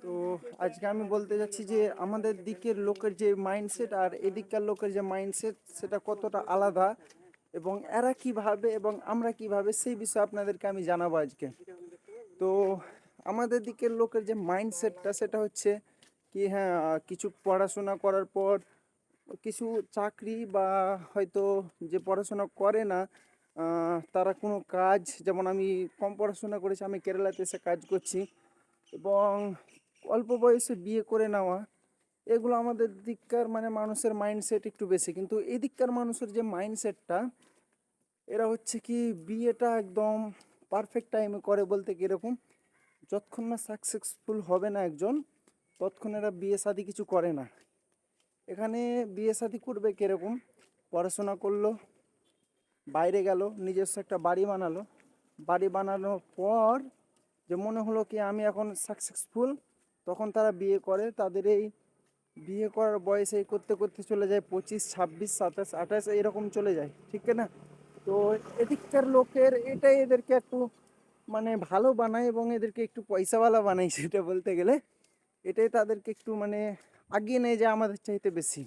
তো আজকে আমি বলতে যাচ্ছি যে আমাদের দিকের লোকের যে মাইন্ডসেট আর এদিককার লোকের যে মাইন্ডসেট সেটা কতটা আলাদা, এবং এরা কিভাবে এবং আমরা কিভাবে, সেই বিষয়ে আপনাদেরকে আমি জানাবো আজকে। তো আমাদের দিকের লোকের যে মাইন্ডসেটটা সেটা হচ্ছে কি, হ্যাঁ, কিছু পড়াশোনা করার পর কিছু চাকরি বা হয়তো যে পড়াশোনা করে না তারা কোনো কাজ, যেমন আমি কম পড়াশোনা করেছি, আমি কেরালাতে এসে কাজ করছি, এবং অল্প বয়সে বিয়ে করে নেওয়া, এগুলো আমাদের দিককার মানে মানুষের মাইন্ডসেট একটু বেশি। কিন্তু এদিককার মানুষের যে মাইন্ডসেটটা, এরা হচ্ছে কি বিয়েটা একদম পারফেক্ট টাইমে করে, বলতে কীরকম, যতক্ষণ না সাকসেসফুল হবে না একজন, ততক্ষণ এরা বিয়ে শাদি কিছু করে না। এখানে বিয়ে শাদি করবে কীরকম, পড়াশোনা করলো, বাইরে গেল, নিজস্ব একটা বাড়ি বানালো, বাড়ি বানানোর পর যে মনে হলো কি আমি এখন সাকসেসফুল, তখন তারা বিয়ে করে। তাদের এই বিয়ে করার বয়স এই করতে করতে চলে যায় 25, 26, 27, 28, এরকম চলে যায়, ঠিক না? তো এদিককার লোকের এটাই এদেরকে একটু মানে ভালো বানায়, এবং এদেরকে একটু পয়সাওয়ালা বানায়, সেটা বলতে গেলে এটাই তাদেরকে একটু মানে আগিয়ে নেয় যায় আমাদের চাইতে বেশি।